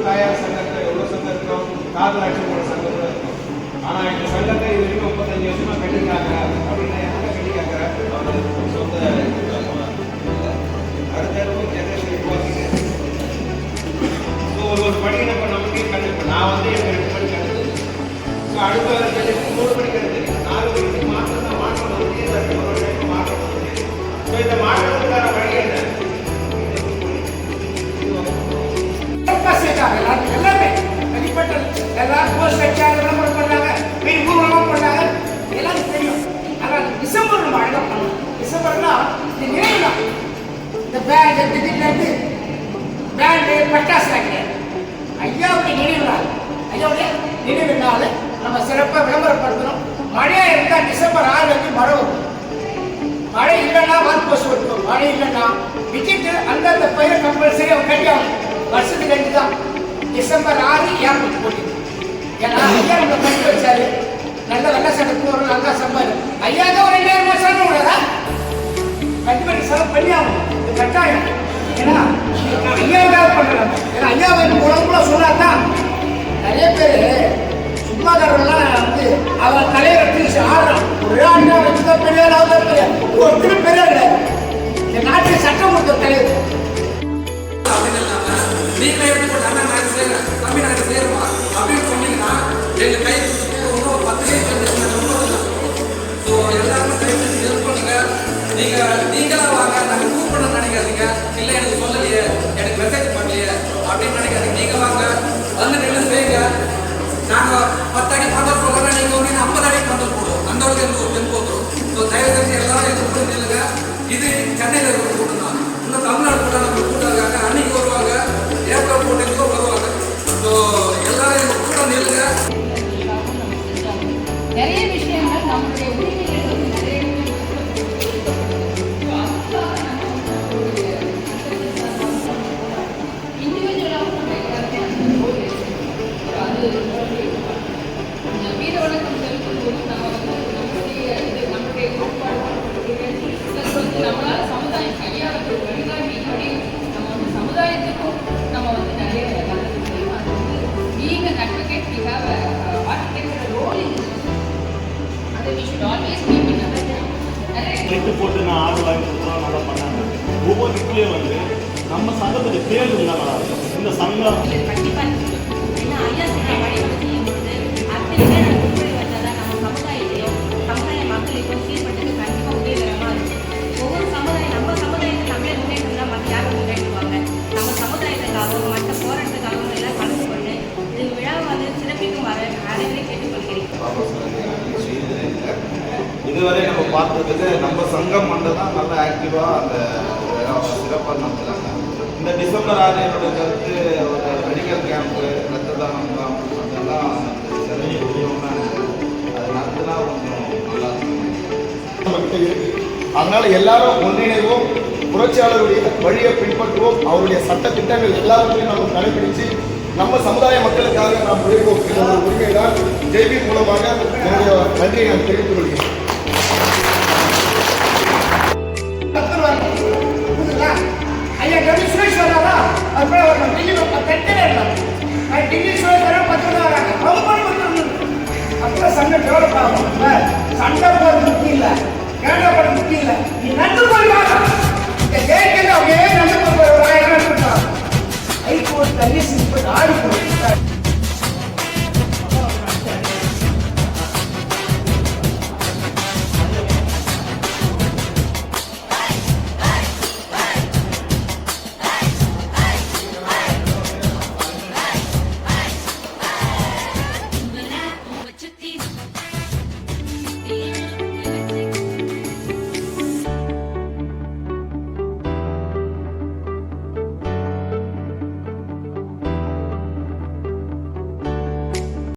தாயார் சங்கத்தில் எவ்வளோ சங்கம் இருக்கும், காதலாட்சியோட சங்கம் கூட இருக்கும். ஆனால் இந்த சங்கத்தை இது வரைக்கும் 35 வருஷமா கட்டிருக்காங்க அப்படின்னா எந்த கட்டி கேட்குற அவர் சொந்த அடுத்த ஜெனரேஷன் ஒரு படிக்கிற இப்போ நமக்கே கண்டு நான் வந்து எனக்கு 2 படி கண்டுது. ஸோ அடுத்த வர ஜெனரேஷன் 3 படி கண்டுது. 4 படிக்கு மாற்றம் தான் மாற்றம் வந்துட்டே தான் இருக்கு. ஒரு டைம் மாற்றம் வந்துட்டு ஸோ இந்த மாற்றத்துக்கான வழி என்ன? எல்லாமே தனிப்பட்ட எல்லாரும் போஸ்ட் வச்சாங்க, விளம்பரம் பண்ணாங்க, ஊர்வலம் பண்ணாங்க, எல்லாரும் தெரியும். ஆனால் டிசம்பர் நம்ம அழகாக பண்ணலாம். டிசம்பர்னா இந்த நினைவு தான். இந்த பேண்டு திடீர்னு பேண்டு பட்டாசுலாம் கிடையாது. ஐயாவுடைய நினைவு நாள், ஐயாவுடைய நினைவு நாள் நம்ம சிறப்பாக விளம்பரப்படுத்தணும். மழையாக இருந்தால் டிசம்பர் 6 மழை வரும். மழை இல்லைன்னா வால் போஸ்ட் கொடுக்கும். மழை இல்லைன்னா விட்டுட்டு அந்தந்த பயிரை கம்பல்சரி அவங்க கட்டி ஆகும். வருஷத்துக்கு 2 தான். டிசம்பர் 6 ஏர்போர்ட் போட்டி. ஏன்னா ஐயா நம்ம கட்டி வச்சாரு. நல்ல வெள்ள சட்டத்துக்கு ஒரு நல்லா சம்பாரு. ஐயா தான் ஒரு 2000 வருஷம் உள்ளதா கண்டிப்பாக செலவு பண்ணி ஆகும். இது கட்டாயம். ஏன்னா ஐயாவுக்காக பண்ணலாம். ஏன்னா ஐயாவை உடம்புல சொன்னாதான் நிறைய பேர் சும்மாதாரெல்லாம் வந்து அவன் தலைவர் தீர்ச்சி ஆடுறான். ஒரு ஆண்டா வச்சுதான் பெரியார் அவதான் பெரியார். ஒருத்தரும் பெரியார் கிடையாது. இந்த நாட்டில் சட்டம் கொடுத்த தலைவர் நீங்களே எப்படி போட்டாங்க நான் செய்யறேன் தம்பி நாங்கள் சேருவா அப்படின்னு சொன்னீங்கன்னா எங்கள் கை இன்னும் 10 ஸோ எல்லாருமே கை ஹெல்ப் பண்ணுங்க. நீங்களாம் வாங்க, நாங்கள் கூப்பிடணும்னு நினைக்காதீங்க. இல்லை எனக்கு சொல்லலையே, எனக்கு மெசேஜ் பண்ணலையே அப்படின்னு நினைக்காதீங்க. நீங்கள் வாங்க, வந்து நின்று செய்யுங்க. நாங்கள் 10 அடி பந்தல் போடுறோம்னா நீங்கள் வந்து 50 அடி பந்தல் போடுவோம். அந்த அளவுக்கு எனக்கு ஒரு தெம்பு வந்துடும். ஸோ தயவு செஞ்சு எல்லாரும் எங்கள் கூட நில்லுங்க. இது சென்னையில் இருக்கிற கூட்டம் தான். இன்னும் தமிழ்நாடு கூட நம்ம கூட்டம் இருக்காங்க. அன்னைக்கு வருவாங்க, ஏப்ரல் 14 வருவாங்க. ஸோ எல்லாரும் எங்கள் கூட நில்லுங்க. நிறைய விஷயங்கள் நம்மளுடைய உரிமைகள் வந்து நிறைய இண்டிவிஜுவலாகவும் நம்ம எல்லாருமே அது வீர வணக்கம் செலுத்தும்போது நம்ம வந்து நம்மளுடைய கோட்பாடு வந்து நம்மளால் சமுதாயம் கையாளக்கூடிய வழிகாட்டிப்படி நம்ம வந்து சமுதாயத்துக்கும் நம்ம வந்து நிறைய நல்லது செய்யணும். அது வந்து being an advocate, we have a architectural role in this. அது we should always keep in mind. Lid போட்டு நான் 6 வாங்கி கொடுத்தோம், நல்லா பண்ணாங்க. ஒவ்வொரு வீட்லேயும் வந்து நம்ம சங்கத்துக்கு பேர் இருந்தால் நல்லா இருக்கும். இந்த சங்கம் கண்டிப்பாக ஏன்னா ஐயா சொன்ன வழிபாடு செய்யும்போது அத்தனை நம்ம உட்படி வந்தால் நம்ம சமுதாயத்தையும் சமுதாய மக்களுக்கும் சீர்பட்டது கண்டிப்பாக உதவிகரமாக இருக்கும். ஒவ்வொரு சமுதாயம் நம்ம சமுதாயத்தை நம்மளே முன்னேற்றம் தான் மற்ற யாரும் முன்னேற்றுவாங்க. நம்ம சமுதாயத்துக்காகவும் மற்ற போராட்டத்துக்காகவும் எல்லாம் கலந்து கொண்டு இது விழாவை வந்து சிறப்பிக்கும் வர அனைவரை கேட்டுக்கொள்கிறேன். இதுவரை நம்ம பார்த்ததுக்கு நம்ம சங்கம் வந்து தான் நல்லா ஆக்டிவாக அந்த சிறப்பாக நடத்துகிறாங்க. இந்த டிசம்பர் 6 என்னோட கருத்து ஒரு மெடிக்கல் கேம்ப்பு, ரத்த தானம் முகாம் அதெல்லாம் சிறந்த உதவியாக அது நடத்தினா கொஞ்சம் நல்லா இருக்கும். அதனால எல்லாரும் ஒன்றிணைவோம், புரட்சியாளருடைய வழியை பின்பற்றுவோம், அவருடைய சட்ட திட்டங்கள் எல்லாவற்றையும் நம்ம கடைபிடிச்சு நம்ம சமுதாய மக்களுக்காக நாம் உழைப்போம். என்ற உரிமை தான் ஜெய்பி மூலமாக என்னுடைய நன்றியை நான் தெரிவித்துக் கொள்கிறேன். ஐயா டெல்லி சுரேஷ் வராதா அப்புறம் வரணும். டெல்லி 10 இருந்தாங்க. டெல்லி சுரேஷ் வர 10 வராங்க. அவங்க அப்புறம் சண்டை டெவலப் ஆகும். சண்டை போகிறது முக்கியம் இல்லை, கேண்டா போகிறது முக்கியம் இல்லை. நீ நண்டு போய் வாங்க. இந்த கேட்கல அப்படியே நண்டு போய் ஹைகோர்ட் தண்ணி சிரிப்பு ஆடி போய்